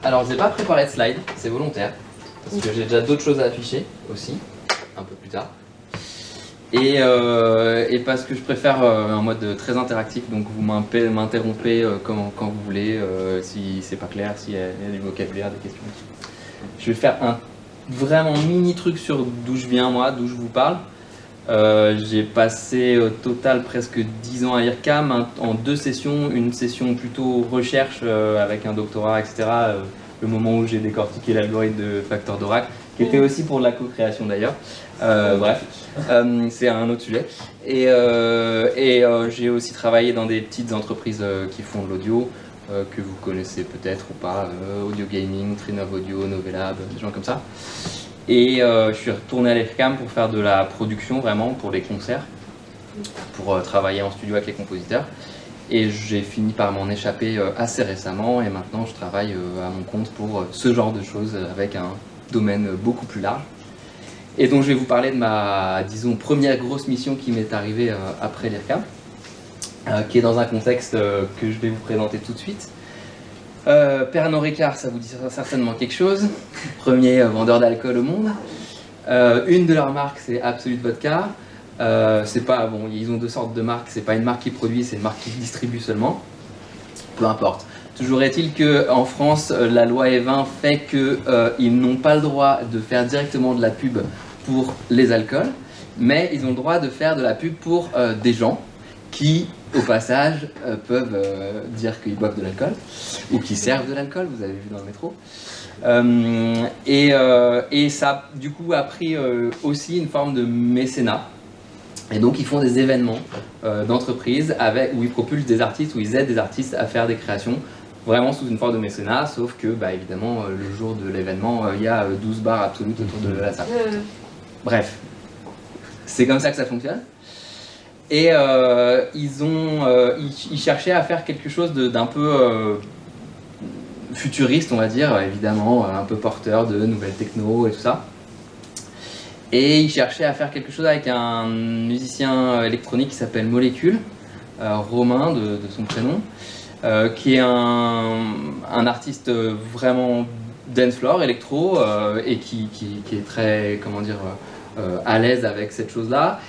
Alors je n'ai pas préparé de slide, c'est volontaire, parce que j'ai déjà d'autres choses à afficher aussi, un peu plus tard. Et parce que je préfère un mode très interactif, donc vous m'interrompez quand vous voulez, si c'est pas clair, s'il y a du vocabulaire, des questions. Je vais faire un vraiment mini truc sur d'où je viens moi, d'où je vous parle. J'ai passé au total presque 10 ans à l'IRCAM en 2 sessions, une session plutôt recherche avec un doctorat, etc. Le moment où j'ai décortiqué l'algorithme de facteur d'Oracle, qui était aussi pour de la co-création d'ailleurs. Bref, c'est un autre sujet. Et j'ai aussi travaillé dans des petites entreprises qui font de l'audio, que vous connaissez peut-être ou pas, Audio Gaming, Trinov Audio, Novelab, des gens comme ça. Et je suis retourné à l'IRCAM pour faire de la production vraiment pour les concerts, pour travailler en studio avec les compositeurs. Et j'ai fini par m'en échapper assez récemment et maintenant je travaille à mon compte pour ce genre de choses avec un domaine beaucoup plus large. Et donc je vais vous parler de ma, disons, première grosse mission qui m'est arrivée après l'IRCAM, qui est dans un contexte que je vais vous présenter tout de suite. Pernod Ricard, ça vous dit certainement quelque chose. Premier vendeur d'alcool au monde. Une de leurs marques, c'est Absolut Vodka. C'est pas, bon, ils ont 2 sortes de marques. C'est pas une marque qui produit, c'est une marque qui distribue seulement. Peu importe. Toujours est-il qu'en France, la loi E20 fait qu'ils n'ont pas le droit de faire directement de la pub pour les alcools, mais ils ont le droit de faire de la pub pour des gens qui, au passage, peuvent dire qu'ils boivent de l'alcool, ou qui servent de l'alcool, vous avez vu dans le métro. Et ça, du coup, a pris aussi une forme de mécénat. Et donc, ils font des événements d'entreprise où ils propulsent des artistes, où ils aident des artistes à faire des créations, vraiment sous une forme de mécénat, sauf que, bah, évidemment, le jour de l'événement, il y a 12 bars absolutes autour de la salle. Bref, c'est comme ça que ça fonctionne. Et ils cherchaient à faire quelque chose d'un peu futuriste, on va dire, évidemment, un peu porteur de nouvelles techno et tout ça. Et ils cherchaient à faire quelque chose avec un musicien électronique qui s'appelle Molécule, Romain de son prénom, qui est un artiste vraiment dance floor, électro, et qui est très, comment dire, à l'aise avec cette chose-là.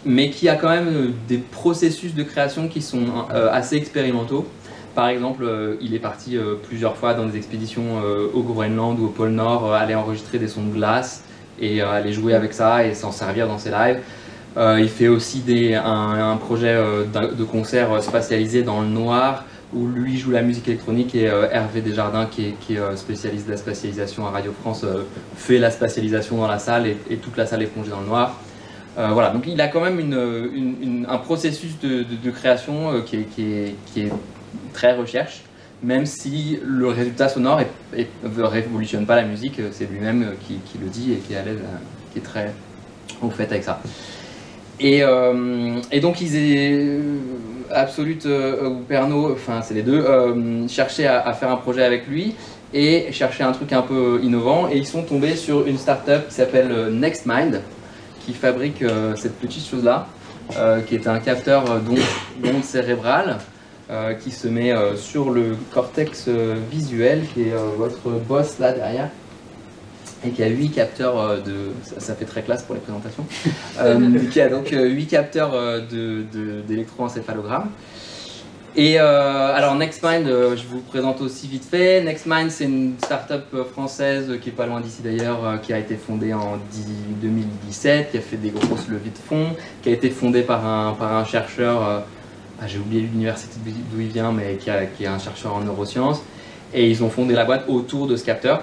Mais qui a quand même des processus de création qui sont assez expérimentaux. Par exemple, il est parti plusieurs fois dans des expéditions au Groenland ou au pôle Nord, aller enregistrer des sons de glace et aller jouer avec ça et s'en servir dans ses lives. Il fait aussi un projet de concert spatialisé dans le noir, où lui joue la musique électronique et Hervé Desjardins, qui est spécialiste de la spatialisation à Radio France, fait la spatialisation dans la salle et toute la salle est plongée dans le noir. Voilà, donc il a quand même un processus de création qui est très recherche, même si le résultat sonore ne révolutionne pas la musique, c'est lui-même qui le dit et qui est à l'aise, qui est très au fait avec ça. Et donc Absolut ou Pernod, enfin c'est les deux, cherchaient à faire un projet avec lui et cherchaient un truc un peu innovant, et ils sont tombés sur une start-up qui s'appelle NextMind, qui fabrique cette petite chose-là, qui est un capteur d'onde cérébrale qui se met sur le cortex visuel, qui est votre boss là derrière, et qui a 8 capteurs ça fait très classe pour les présentations, qui a donc 8 capteurs d'électroencéphalogramme. Et alors NextMind, je vous présente aussi vite fait. NextMind, c'est une start-up française qui est pas loin d'ici d'ailleurs, qui a été fondée en 2017, qui a fait des grosses levées de fonds, qui a été fondée par un chercheur, j'ai oublié l'université d'où il vient, mais qui est un chercheur en neurosciences, et ils ont fondé la boîte autour de ce capteur.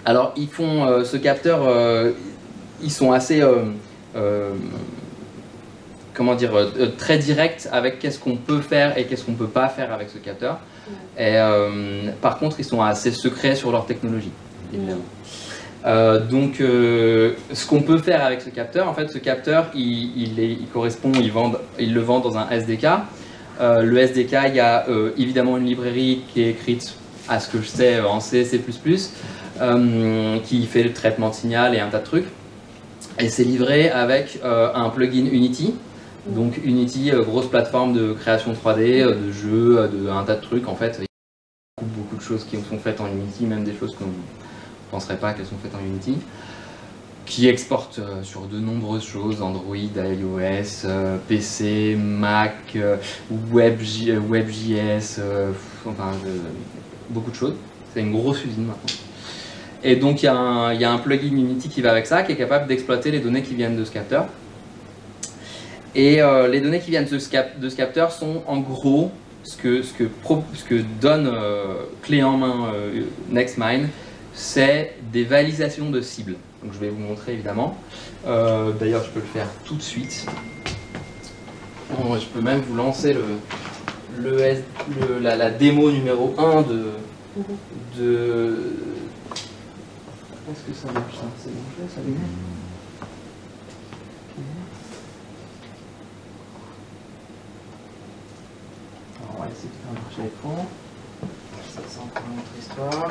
Alors ils font ce capteur, ils sont assez comment dire, très direct avec qu'est-ce qu'on peut faire et qu'est-ce qu'on ne peut pas faire avec ce capteur. Et, par contre, ils sont assez secrets sur leur technologie, évidemment. Donc, ce qu'on peut faire avec ce capteur, en fait, ce capteur, il correspond, ils le vendent dans un SDK. Le SDK, il y a évidemment une librairie qui est écrite, à ce que je sais, en C, C++, qui fait le traitement de signal et un tas de trucs. Et c'est livré avec un plugin Unity. Donc Unity, grosse plateforme de création 3D, de jeux, un tas de trucs en fait. Il y a beaucoup de choses qui sont faites en Unity, même des choses qu'on ne penserait pas qu'elles sont faites en Unity, qui exportent sur de nombreuses choses, Android, iOS, PC, Mac, WebJS, enfin beaucoup de choses. C'est une grosse usine maintenant. Et donc il y a un plugin Unity qui va avec ça, qui est capable d'exploiter les données qui viennent de ce capteur. Et les données qui viennent de ce capteur sont en gros ce que donne clé en main NextMine, c'est des validations de cibles. Donc je vais vous montrer évidemment. D'ailleurs je peux le faire tout de suite. Je peux même vous lancer la démo numéro 1 de... Est-ce que ça marche ça? C'est bon, je laisse allumer. Alors on va essayer de faire marcher l'écran. Ça c'est encore une autre histoire.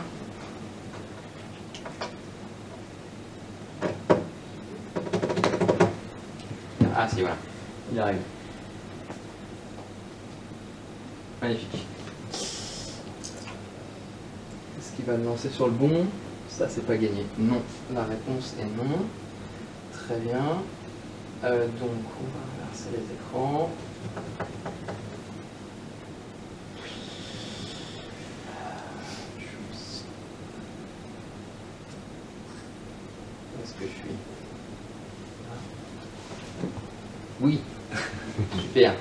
Ah si, voilà, il arrive. Magnifique. Est-ce qu'il va me lancer sur le bon? Ça, c'est pas gagné. Non. La réponse est non. Très bien. Donc, on va inverser les écrans. Où est-ce que je suis? Oui. Super.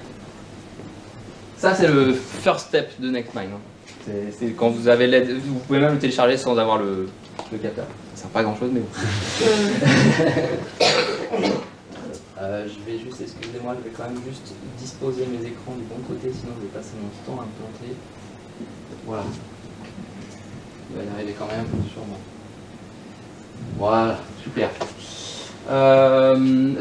Ça, c'est le first step de NextMine. C'est quand vous avez l'aide. Vous pouvez même le télécharger sans avoir le capteur. Ça sert pas à grand chose, mais bon. Je vais juste, excusez-moi, je vais quand même juste disposer mes écrans du bon côté, sinon je vais passer mon temps à me planter. Voilà. Il va y arriver quand même, sûrement. Voilà, super.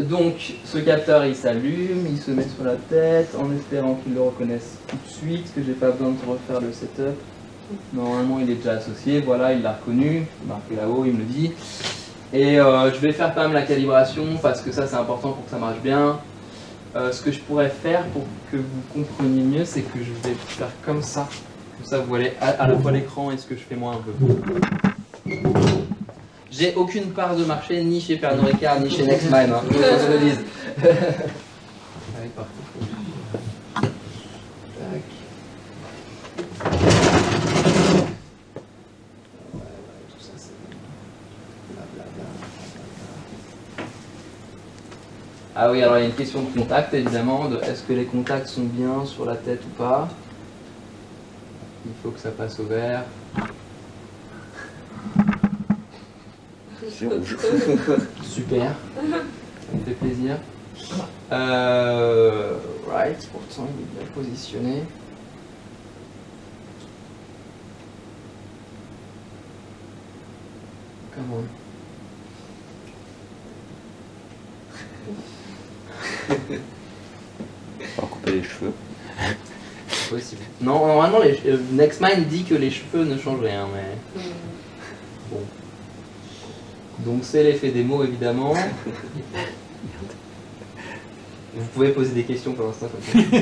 Donc, ce capteur il s'allume, il se met sur la tête en espérant qu'il le reconnaisse tout de suite, que j'ai pas besoin de refaire le setup. Normalement, il est déjà associé, voilà, il l'a reconnu, marqué là-haut, il me le dit. Et je vais faire quand même la calibration parce que ça c'est important pour que ça marche bien. Ce que je pourrais faire pour que vous compreniez mieux, c'est que je vais faire comme ça. Comme ça, vous voyez à la fois l'écran et ce que je fais moi un peu. J'ai aucune part de marché, ni chez Pernod Ricard, ni chez NextMine, hein, que je le dise. Allez, par contre. Tac. Ouais, tout ça, c'est blablabla. Ah oui, alors il y a une question de contact, évidemment, de est-ce que les contacts sont bien sur la tête ou pas. Il faut que ça passe au vert. C'est rouge. Super, ça me fait plaisir. Right, pourtant il est bien positionné. Come on. On va couper les cheveux. Possible. Non, normalement, NextMine dit que les cheveux ne changent rien, mais bon. Donc c'est l'effet démo évidemment. Vous pouvez poser des questions pour l'instant comme ça.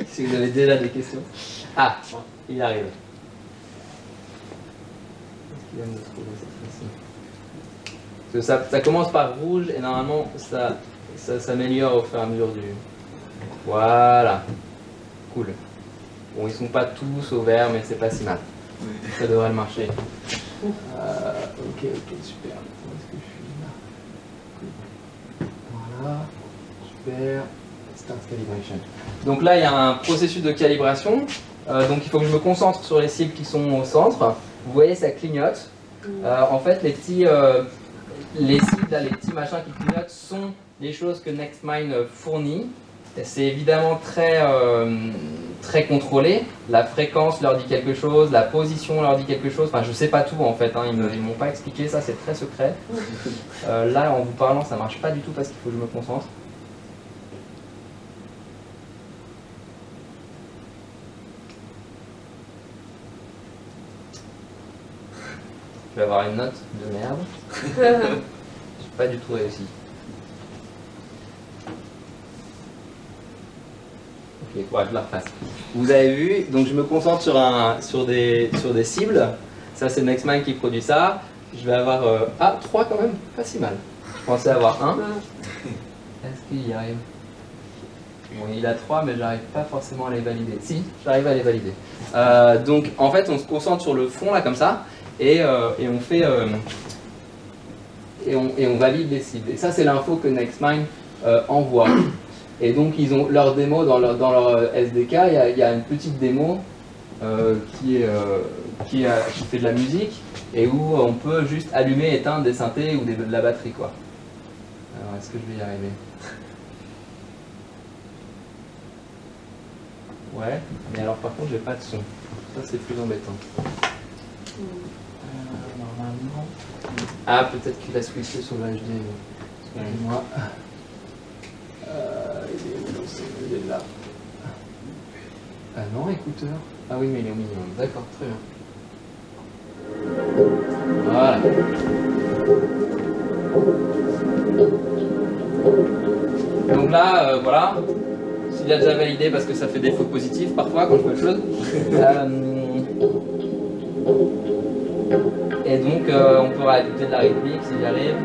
Si vous avez déjà des questions. Ah, il arrive. Est-ce qu'il va me trouver cette fois-ci? Parce que ça commence par rouge et normalement ça s'améliore au fur et à mesure du... Voilà. Cool. Bon, ils sont pas tous au vert, mais c'est pas si mal. Ça devrait marcher. Ok, super. Où est-ce que je suis là? Voilà, super. Start calibration. Donc là, il y a un processus de calibration. Donc il faut que je me concentre sur les cibles qui sont au centre. Vous voyez, ça clignote. En fait, les cibles, là, les petits machins qui clignotent sont les choses que NextMine fournit. C'est évidemment très contrôlé. La fréquence leur dit quelque chose, la position leur dit quelque chose. Enfin, je sais pas tout en fait, hein. Ils m'ont pas expliqué ça, c'est très secret. Là, en vous parlant, ça marche pas du tout parce qu'il faut que je me concentre. Je vais avoir une note de merde. J'ai pas du tout réussi. Ok, ouais, je la refasse. vous avez vu, donc je me concentre sur des cibles. Ça c'est NextMind qui produit ça. Je vais avoir 3 quand même, pas si mal. Je pensais avoir 1. Est-ce qu'il y arrive? Bon, il a 3, mais j'arrive pas forcément à les valider. Si, j'arrive à les valider. Donc en fait, on se concentre sur le fond là comme ça, et on fait et on valide les cibles. Et ça, c'est l'info que NextMind envoie. Et donc ils ont leur démo dans leur SDK. Il y a une petite démo qui fait de la musique et où on peut juste allumer, éteindre des synthés ou de la batterie quoi. Alors est-ce que je vais y arriver? Ouais, mais alors par contre j'ai pas de son. Ça c'est plus embêtant. Normalement. Ah, peut-être qu'il a switché sur le HD. Excusez-moi. Il est là. Ah non, écouteur. Ah oui, mais il est au milieu. D'accord, très bien. Voilà. Donc là, voilà. S'il a déjà validé parce que ça fait des fautes positives parfois quand je fais autre chose. Et donc on peut rajouter de la rythmique si j'y arrive.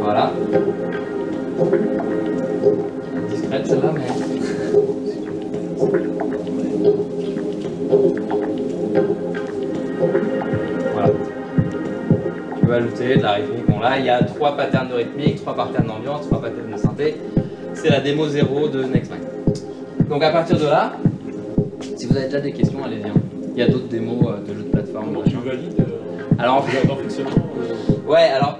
Voilà. Discrète celle-là, mais. Voilà. Tu peux ajouter de la rythmique. Bon là, il y a 3 patterns de rythmique, 3 patterns d'ambiance, 3 patterns de synthé. C'est la démo 0 de NextMind. Donc à partir de là, si vous avez déjà des questions, allez-y. Il y a d'autres démos de l'autre plateforme. Comment tu valides alors en fait, dans le fonctionnement ouais, alors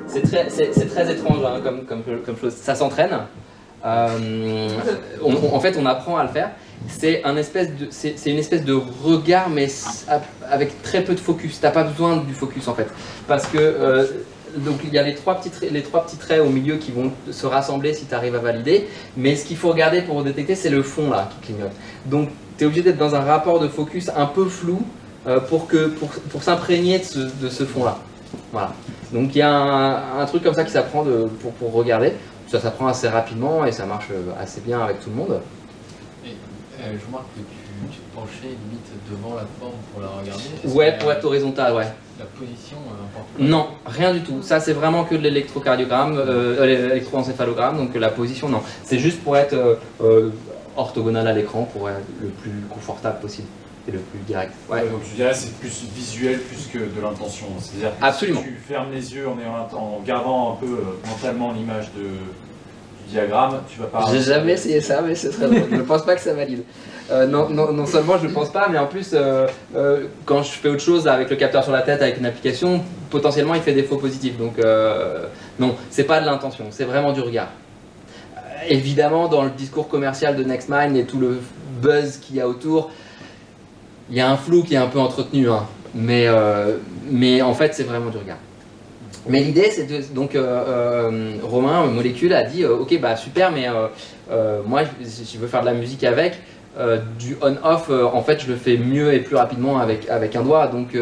c'est très étrange hein, comme chose. Ça s'entraîne. En fait, on apprend à le faire. C'est une espèce de regard, mais avec très peu de focus. T'as pas besoin du focus en fait, parce que donc il y a les trois petits traits au milieu qui vont se rassembler si tu arrives à valider. Mais ce qu'il faut regarder pour détecter, c'est le fond là qui clignote. Donc tu es obligé d'être dans un rapport de focus un peu flou pour s'imprégner de ce fond là. Voilà. Donc il y a un truc comme ça qui s'apprend pour regarder. Ça s'apprend assez rapidement et ça marche assez bien avec tout le monde. Et, je remarque que tu te penchais limite devant la forme pour la regarder. Ouais, pour être horizontal, ouais. La position importe pas? Non, rien du tout. Ça c'est vraiment que de l'électrocardiogramme, l'électroencéphalogramme, donc la position non. C'est juste pour être orthogonal à l'écran, pour être le plus confortable possible et le plus direct. Ouais. Donc je dirais c'est plus visuel plus que de l'intention. C'est-à-dire que absolument. Si tu fermes les yeux en gardant un peu mentalement l'image du diagramme, tu vas pas... J'ai jamais essayé ça, mais c'est très drôle. Je ne pense pas que ça valide. Non seulement je ne pense pas, mais en plus, quand je fais autre chose avec le capteur sur la tête, avec une application, potentiellement il fait des faux positifs. Donc non, c'est pas de l'intention, c'est vraiment du regard. Évidemment, dans le discours commercial de NextMind et tout le buzz qu'il y a autour, il y a un flou qui est un peu entretenu, hein. Mais en fait c'est vraiment du regard. Mais l'idée c'est donc Romain Molécule a dit ok bah super, mais moi si je veux faire de la musique avec du on-off, en fait je le fais mieux et plus rapidement avec un doigt, donc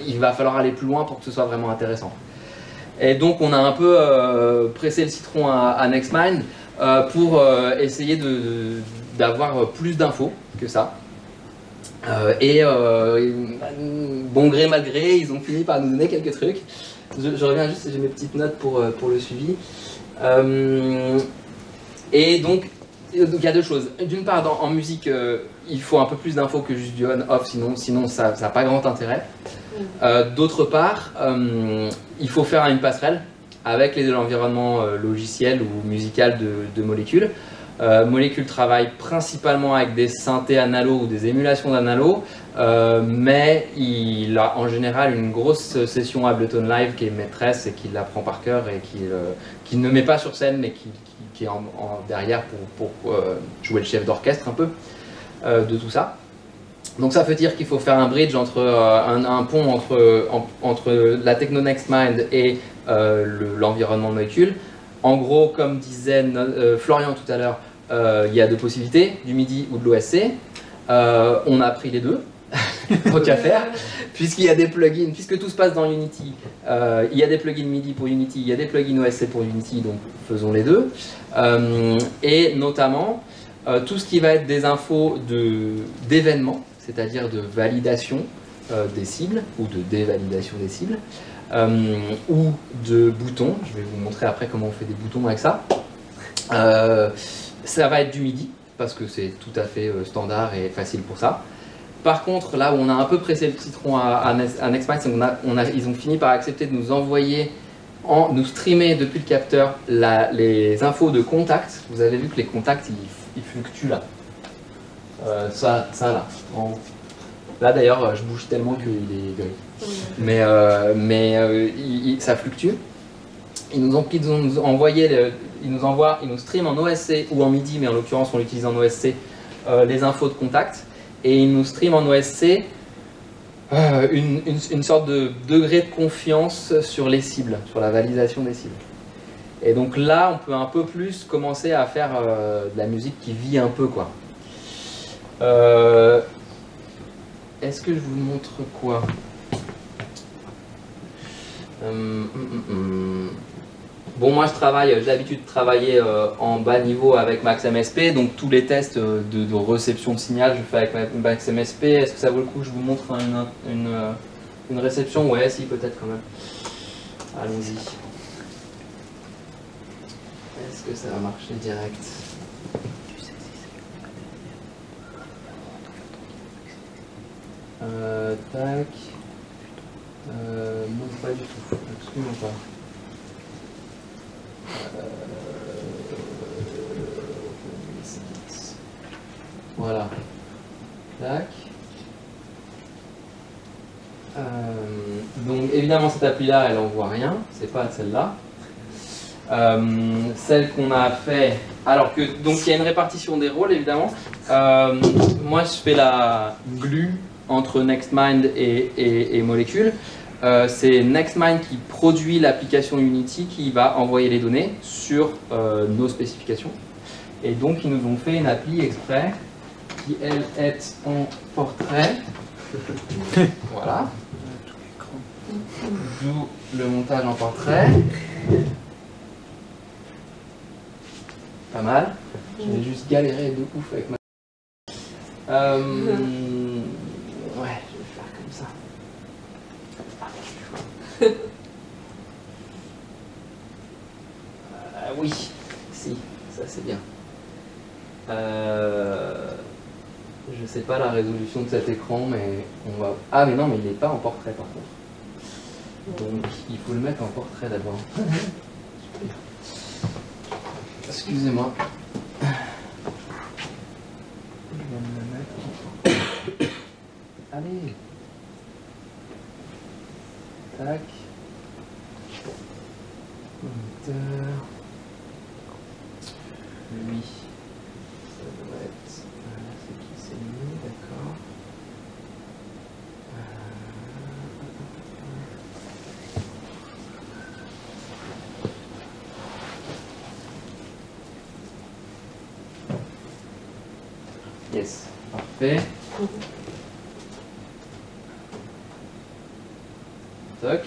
il va falloir aller plus loin pour que ce soit vraiment intéressant. Et donc on a un peu pressé le citron à NextMind pour essayer d'avoir plus d'infos que ça. Bon gré mal gré, ils ont fini par nous donner quelques trucs. Je reviens juste, j'ai mes petites notes pour le suivi. Et donc il y a deux choses. D'une part, en musique, il faut un peu plus d'infos que juste du on-off, sinon ça n'a pas grand intérêt. D'autre part, il faut faire une passerelle avec l'environnement logiciel ou musical de Molécule. Molécule travaille principalement avec des synthés analo ou des émulations d'analo, mais il a en général une grosse session Ableton Live qui est maîtresse et qu'il apprend par cœur et qu'il ne met pas sur scène mais qui est derrière pour jouer le chef d'orchestre un peu de tout ça. Donc ça veut dire qu'il faut faire un bridge entre un pont entre la techno NextMind et l'environnement Molécule. En gros, comme disait Florian tout à l'heure, il y a deux possibilités, du MIDI ou de l'OSC. On a pris les deux. tant qu'à faire, puisqu'il y a des plugins, puisque tout se passe dans Unity, il y a des plugins MIDI pour Unity, il y a des plugins OSC pour Unity, donc faisons les deux. Et notamment, tout ce qui va être des infos d'événements, c'est-à-dire de validation des cibles, ou de dévalidation des cibles, ou de boutons. Je vais vous montrer après comment on fait des boutons avec ça. Ça va être du MIDI, parce que c'est tout à fait standard et facile pour ça. Par contre, là où on a un peu pressé le citron à Nextmind, c'est qu'ils ont fini par accepter de nous envoyer, nous streamer depuis le capteur les infos de contact. Vous avez vu que les contacts, ils fluctuent là. Ça là. Là d'ailleurs, je bouge tellement qu'il est gris. Mais ça fluctue. Ils nous envoyé, ils nous streament en OSC ou en MIDI, mais en l'occurrence on l'utilise en OSC, les infos de contact. Et ils nous streament en OSC une sorte de degré de confiance sur les cibles, sur la validation des cibles. Et donc là, on peut un peu plus commencer à faire de la musique qui vit un peu, quoi. Est-ce que je vous montre quoi? Bon, moi j'ai l'habitude de travailler en bas niveau avec MaxMSP, donc tous les tests de réception de signal je fais avec MaxMSP. Est-ce que ça vaut le coup que je vous montre une réception? Ouais, si, peut-être quand même. Allons-y. Est-ce que ça va marcher direct? Tac. Non, pas du tout, absolument pas. Voilà. Tac. Donc évidemment cette appli là elle envoie rien, c'est pas celle-là. Celle qu'on a fait, alors que donc il y a une répartition des rôles évidemment. Moi je fais la glue entre Nextmind et Molecule. C'est Nextmind qui produit l'application Unity qui va envoyer les données sur nos spécifications. Et donc ils nous ont fait une appli exprès qui elle est en portrait. Voilà. D'où le montage en portrait. Pas mal. Je vais juste galérer de ouf avec ma... Ouais, je vais faire comme ça. Oui, si, ça c'est bien. Je sais pas la résolution de cet écran, mais on va... Ah mais non, mais il n'est pas en portrait par contre. Donc il faut le mettre en portrait d'abord. Excusez-moi. Je vais me mettre en portrait. Allez. Tac. Moniteur. Lui. Ça doit être... c'est qui c'est lui, d'accord. Yes, parfait. Toc.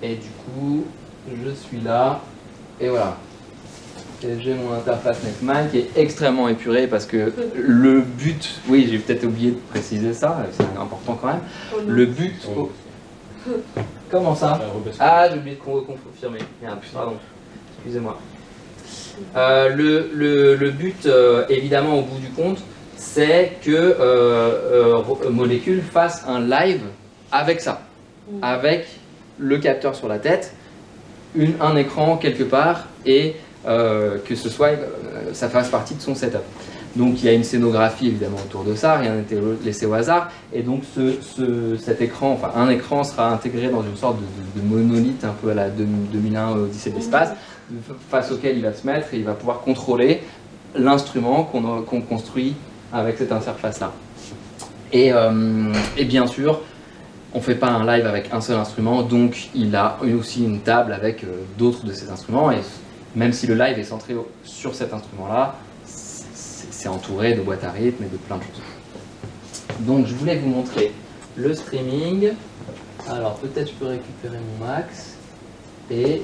Et du coup, je suis là. Et voilà. Et j'ai mon interface Nextmind qui est extrêmement épurée parce que le but, oui j'ai peut-être oublié de préciser ça, c'est important quand même. Le but, comment ça? Ah j'ai oublié de confirmer, pardon, excusez-moi. Le but évidemment au bout du compte, c'est que Molecule fasse un live avec ça, avec le capteur sur la tête, un écran quelque part et que ce soit, ça fasse partie de son setup. Donc il y a une scénographie évidemment autour de ça, rien n'était laissé au hasard, et donc cet écran, enfin un écran sera intégré dans une sorte de monolithe un peu à la 2001 Odyssée de l'espace, face auquel il va se mettre et il va pouvoir contrôler l'instrument qu'on construit avec cette interface-là. Et bien sûr, on ne fait pas un live avec un seul instrument, donc il a aussi une table avec d'autres de ces instruments, et même si le live est centré sur cet instrument-là, c'est entouré de boîtes à rythme et de plein de choses. Donc je voulais vous montrer le streaming. Alors peut-être je peux récupérer mon max et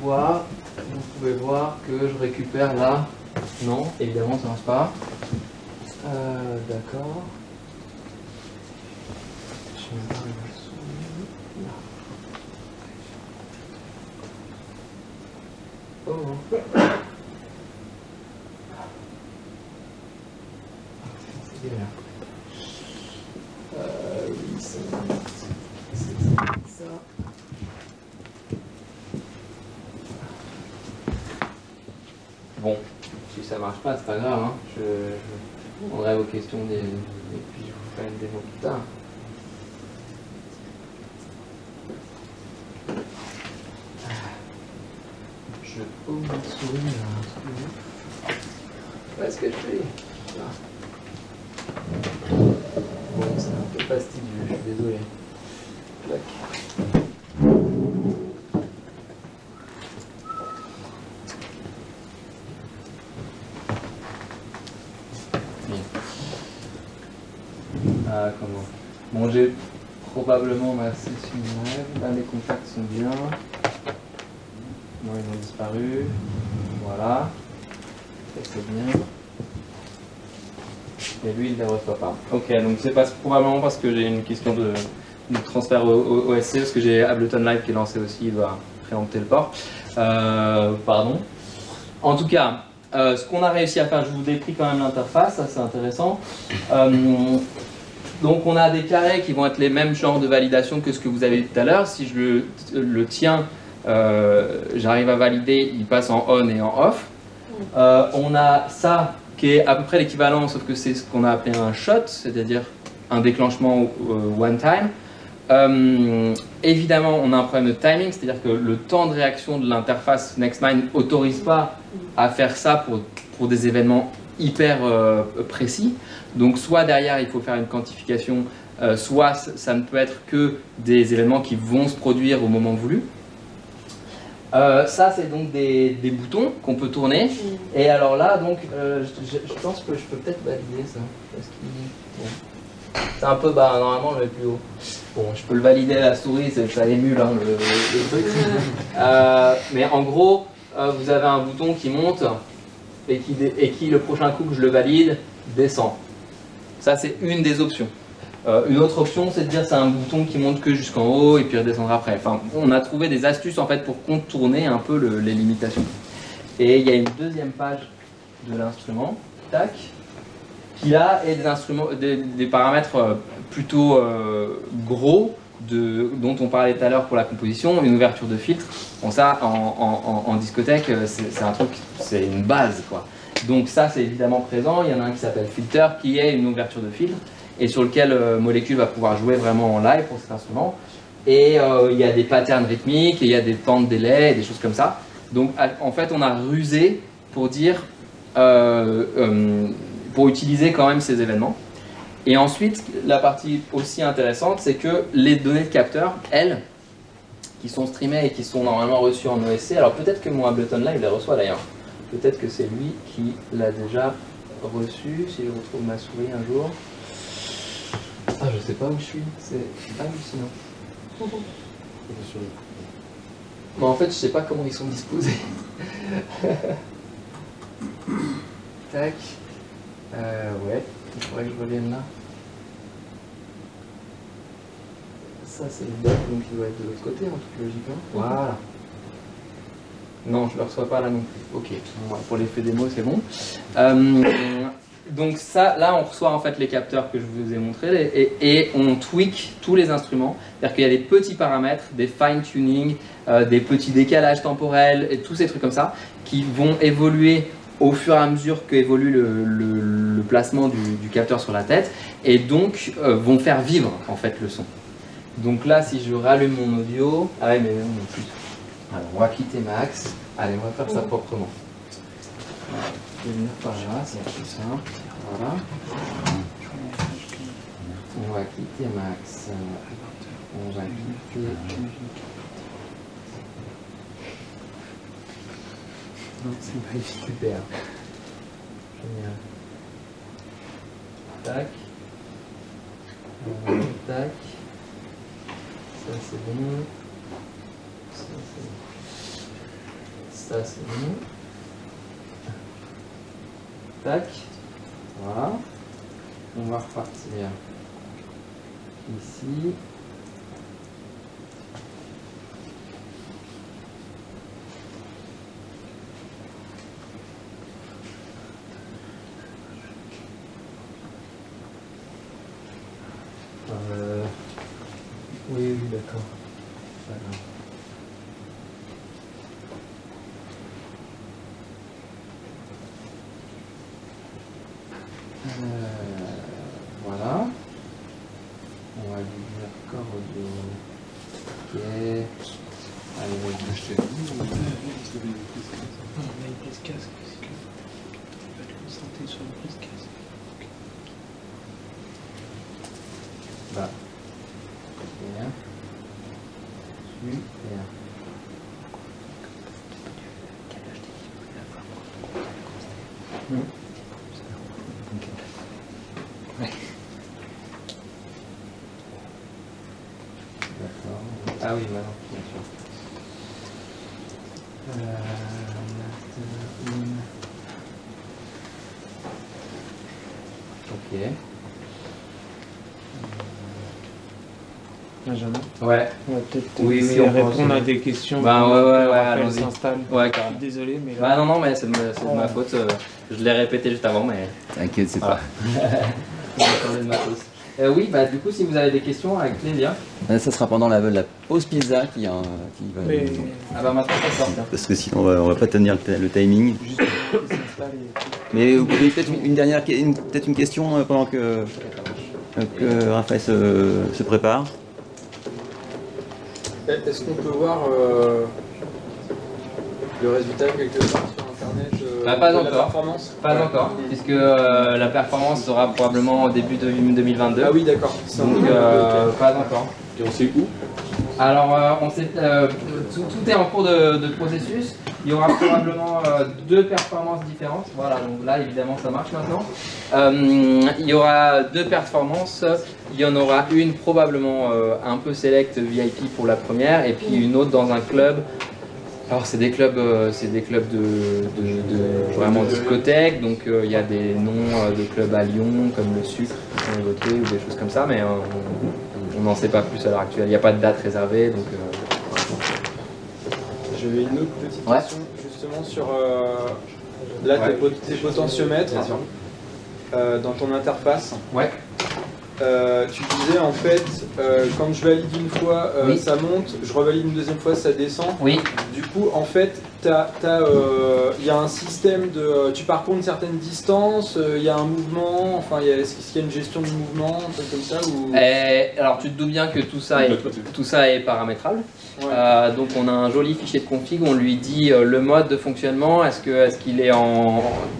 voir, vous pouvez voir que je récupère là. Non, évidemment ça marche pas. D'accord. Je vais voir la souris. Là. Oh. C'est bien. Oui, c'est ça. Bon, si ça marche pas, c'est pas grave. Hein. Je prendrai vos questions et puis je vous ferai une démo plus tard. Je ouvre ma souris là. Où est-ce que je fais là. Bon, c'est un peu fastidieux, je suis désolé. Clac. Ah, comment? Bon, j'ai probablement ma session live. Là, mes contacts sont bien. Moi, ils ont disparu. Voilà. Ça, c'est bien. Et lui, il ne les reçoit pas. Ok, donc c'est probablement parce que j'ai une question de transfert au OSC, parce que j'ai Ableton Live qui est lancé aussi, il doit préempter le port. Pardon. En tout cas, ce qu'on a réussi à faire, je vous décris quand même l'interface, ça c'est intéressant. Donc on a des carrés qui vont être les mêmes genres de validation que ce que vous avez vu tout à l'heure. Si je le tiens, j'arrive à valider, il passe en on et en off. On a ça qui est à peu près l'équivalent, sauf que c'est ce qu'on a appelé un shot, c'est-à-dire un déclenchement one time. Évidemment, on a un problème de timing, c'est-à-dire que le temps de réaction de l'interface NextMind n'autorise pas à faire ça pour des événements hyper précis. Donc soit derrière, il faut faire une quantification, soit ça ne peut être que des événements qui vont se produire au moment voulu. Ça, c'est donc des boutons qu'on peut tourner. Et alors là, donc, je pense que je peux peut-être valider ça. Bon. C'est un peu bas, normalement, je vais plus haut. Bon, je peux le valider à la souris, ça émule hein, le truc. Mais en gros, vous avez un bouton qui monte et qui, le prochain coup que je le valide, descend. Ça, c'est une des options. Une autre option, c'est de dire c'est un bouton qui monte que jusqu'en haut et puis redescendre après. Enfin, on a trouvé des astuces en fait pour contourner un peu les limitations. Et il y a une deuxième page de l'instrument, tac, qui là est des paramètres plutôt gros dont on parlait tout à l'heure pour la composition, une ouverture de filtre. Bon, ça en discothèque, c'est un truc, c'est une base quoi. Donc ça c'est évidemment présent. Il y en a un qui s'appelle filter qui est une ouverture de filtre, et sur lequel Molecule va pouvoir jouer vraiment en live pour cet instrument. Et il y a des patterns rythmiques, et il y a des temps de délai, et des choses comme ça. Donc en fait, on a rusé pour dire, pour utiliser quand même ces événements. Et ensuite, la partie aussi intéressante, c'est que les données de capteurs, elles, qui sont streamées et qui sont normalement reçues en OSC, alors peut-être que mon Ableton Live les reçoit d'ailleurs. Peut-être que c'est lui qui l'a déjà reçu, si je retrouve ma souris un jour. Ah, je sais pas où je suis, c'est hallucinant. Bon, en fait, je sais pas comment ils sont disposés. Tac. Ouais, il faudrait que je revienne là. Ça, c'est le doc, donc il doit être de l'autre côté, en toute logique. Hein. Voilà. Non, je ne le reçois pas là non plus. Ok, pour l'effet démo, c'est bon. Donc ça, là, on reçoit en fait les capteurs que je vous ai montrés et on tweak tous les instruments. C'est-à-dire qu'il y a des petits paramètres, des fine-tuning, des petits décalages temporels et tous ces trucs comme ça qui vont évoluer au fur et à mesure qu'évolue le placement du capteur sur la tête et donc vont faire vivre en fait le son. Donc là, si je rallume mon audio, ah ouais, mais non, non plus. Alors, on va quitter Max. Allez, on va faire ça proprement. Je vais venir par là, c'est plus simple. Voilà. On va quitter Max. On va quitter. Non, c'est pas super. Génial. Tac. Tac. Ça c'est bon. Ça c'est bon. Tac. Voilà. On va repartir ici. Oui, d'accord. Voilà. On va lui dire cordio. Ok. Allez, vas-y. On a une prise casque. On va te concentrer sur une prise casque. Bah. Super. Super. D'accord. Ah oui, voilà, bien sûr. Ok. Benjamin, Ouais. on va peut-être Oui, essayer on de peut répondre enchaîner. à des questions. Bah, pendant ouais, que ouais, Raphaël allons-y. s'installe. Ouais, Je carrément. suis désolé, mais Bah là, non, non, mais c'est de ma faute. Je l'ai répété juste avant, mais T'inquiète, c'est voilà. J'ai changé de matos. Oui, bah du coup, si vous avez des questions, avec plaisir. pas. Ça sera pendant la pause pizza qui va. mais Ah bah maintenant, ça sort. Tiens. Parce que sinon, on va pas tenir le timing. juste qu'il s'installe et... Mais vous pouvez peut-être peut-être une question pendant que Raphaël se prépare. Est-ce qu'on peut voir le résultat quelque part sur internet Bah, pas de la encore. performance? Pas encore, puisque la performance sera probablement au début de 2022. Ah oui, d'accord. C'est un Donc peu- ok. pas encore. Et on sait où? Alors tout est en cours de processus. Il y aura probablement deux performances différentes. Voilà, donc là évidemment ça marche maintenant. Il y aura deux performances. Il y en aura une probablement un peu select VIP pour la première, et puis une autre dans un club. Alors c'est des clubs de vraiment discothèques, donc il y a des noms de clubs à Lyon comme le Sucre qui sont évoqués ou des choses comme ça, mais on n'en sait pas plus à l'heure actuelle. Il n'y a pas de date réservée, donc J'avais une autre petite Ouais. question justement sur là Ouais. tes potentiomètres bien sûr. dans ton interface. Ouais. Tu disais en fait quand je valide une fois Oui. ça monte, je revalide une deuxième fois ça descend. Oui. Du coup en fait il y a un système de tu parcours une certaine distance, il y a un mouvement, enfin est-ce qu'il y a une gestion du mouvement, un truc comme ça ou... Alors tu te doutes bien que tout ça est paramétrable. Ouais. Donc on a un joli fichier de config où on lui dit le mode de fonctionnement, est-ce qu'il est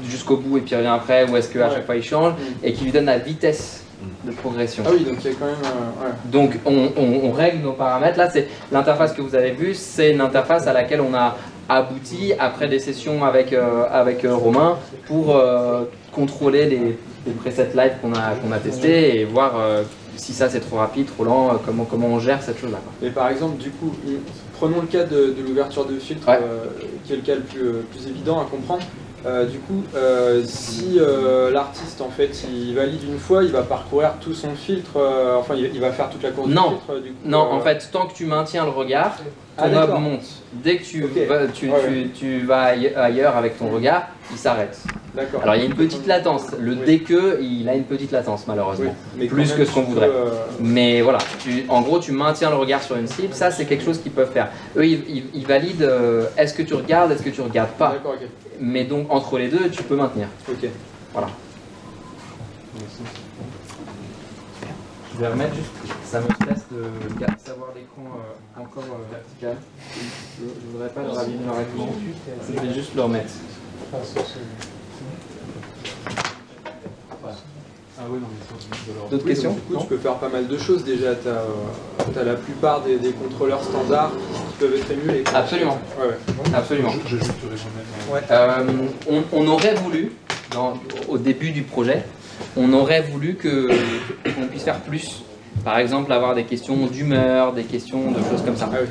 jusqu'au bout et puis il revient après, ou est-ce qu'à Ouais. chaque fois il change, et qui lui donne la vitesse de progression. Ah oui, donc il y a quand même ouais. Donc on règle nos paramètres. Là, c'est l'interface que vous avez vue, c'est une interface à laquelle on a abouti après des sessions avec Romain pour contrôler les presets live qu'on a testés et voir si ça c'est trop rapide, trop lent, comment on gère cette chose-là. Mais par exemple, du coup, prenons le cas de l'ouverture de filtre, Ouais. qui est le cas le plus évident à comprendre. Du coup, si l'artiste en fait il valide une fois, il va parcourir tout son filtre, enfin il va faire toute la course Non. du filtre. Du coup, Non, en fait, tant que tu maintiens le regard, ton Ah, knob d'accord. monte. Dès que tu Ok. vas ailleurs avec ton regard, il s'arrête. D'accord. Alors il y a une petite latence. Le Oui. dès que, il a une petite latence malheureusement. Oui, mais Plus quand que même, ce qu'on tu peux, voudrait. Mais voilà, en gros, tu maintiens le regard sur une cible, ça c'est quelque chose qu'ils peuvent faire. Eux, ils valident est-ce que tu regardes, est-ce que tu regardes pas. D'accord, ok. Mais donc, entre les deux, tu peux maintenir. Ok. Voilà. Je vais remettre juste, ça me stresse de savoir l'écran encore vertical. Je voudrais pas leur abîmer leur écran, je vais juste le remettre. Ah oui, non, mais ça, D'autres Oui, questions? donc, du coup, tu peux faire pas mal de choses déjà. Tu as la plupart des contrôleurs standards qui peuvent être émulés. Absolument. Ouais, ouais. Absolument. J'ajouterai moi-même. Ouais. On aurait voulu, au début du projet, on aurait voulu qu'on puisse faire plus Par exemple, avoir des questions d'humeur, des questions de choses comme ça. Ah oui.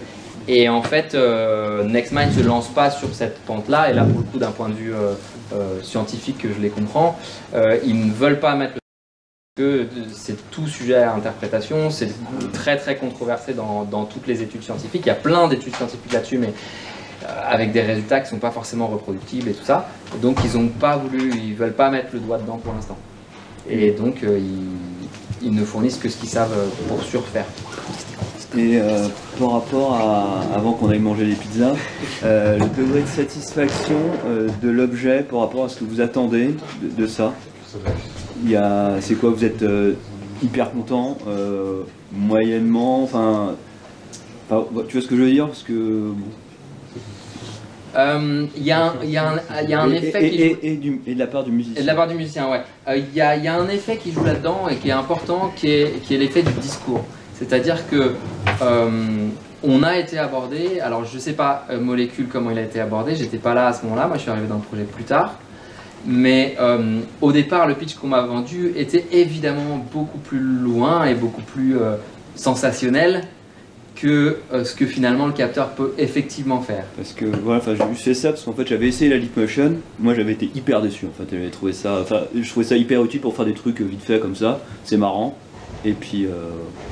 Et en fait, NextMind ne se lance pas sur cette pente-là, et là, pour le coup, d'un point de vue scientifique, que je les comprends, ils ne veulent pas mettre que c'est tout sujet à interprétation, c'est très très controversé dans toutes les études scientifiques. Il y a plein d'études scientifiques là-dessus, mais avec des résultats qui ne sont pas forcément reproductibles et tout ça. Donc ils ont pas voulu, ils veulent pas mettre le doigt dedans pour l'instant. Et donc ils ne fournissent que ce qu'ils savent pour surfaire. Et par rapport à, avant qu'on aille manger les pizzas, le degré de satisfaction de l'objet par rapport à ce que vous attendez de ça, c'est quoi, vous êtes hyper content, moyennement, enfin, tu vois ce que je veux dire, parce que Il y a un effet qui joue... et de la part du musicien. Et de la part du musicien, ouais. Il y a un effet qui joue là-dedans et qui est important, qui est l'effet du discours. C'est-à-dire que on a été abordé, alors je sais pas Molécule comment il a été abordé, j'étais pas là à ce moment-là, moi je suis arrivé dans le projet plus tard. Mais au départ, le pitch qu'on m'a vendu était évidemment beaucoup plus loin et beaucoup plus sensationnel que ce que finalement le capteur peut effectivement faire. Parce que voilà, j'ai juste fait ça parce qu'en fait j'avais essayé la Leapmotion, moi j'avais été hyper déçu en fait, j'avais trouvé ça, je trouvais ça hyper utile pour faire des trucs vite fait comme ça, c'est marrant, et puis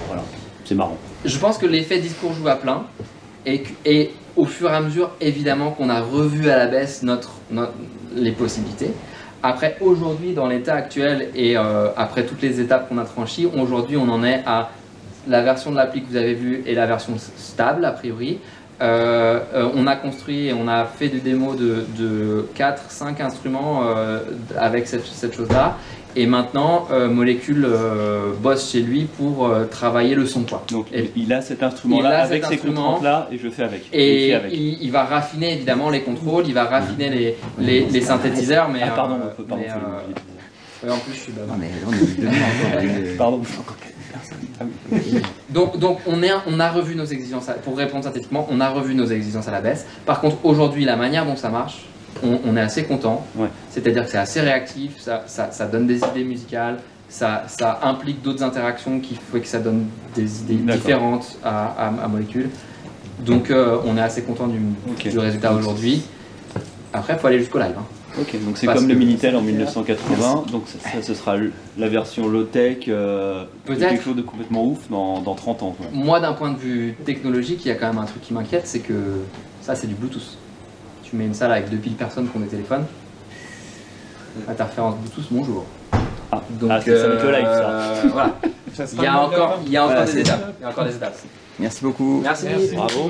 voilà, c'est marrant. Je pense que l'effet discours joue à plein, et au fur et à mesure évidemment qu'on a revu à la baisse les possibilités. Après, aujourd'hui, dans l'état actuel et après toutes les étapes qu'on a franchies, aujourd'hui on en est à la version de l'appli que vous avez vue et la version stable a priori. On a construit et on a fait des démos de 4-5 instruments avec cette chose-là. Et maintenant, Molécule bosse chez lui pour travailler le son, quoi. Donc il a cet instrument-là avec ces contraintes-là et je fais avec. Et il va raffiner évidemment les contrôles, il va raffiner les synthétiseurs. Mais, pardon, en plus je suis bavard. Non mais on est demain encore. Pardon. Donc on a revu nos exigences, pour répondre synthétiquement, on a revu nos exigences à la baisse. Par contre aujourd'hui la manière dont ça marche, on est assez content, ouais. C'est-à-dire que c'est assez réactif, ça donne des idées musicales, ça implique d'autres interactions qui fait que ça donne des idées différentes à Molécule. Donc on est assez content du résultat aujourd'hui. Après il faut aller jusqu'au live. Hein. Ok, donc c'est comme le Minitel en 1980, donc ça ce sera la version low-tech, quelque chose de complètement ouf dans 30 ans. Ouais. Moi d'un point de vue technologique, il y a quand même un truc qui m'inquiète, c'est que ça c'est du Bluetooth. Tu mets une salle avec 2000 personnes qui ont des téléphones, interférence Bluetooth, bonjour. Donc ça va être le live ça. Voilà. Il y a encore des étapes. Merci beaucoup. Merci. Bravo.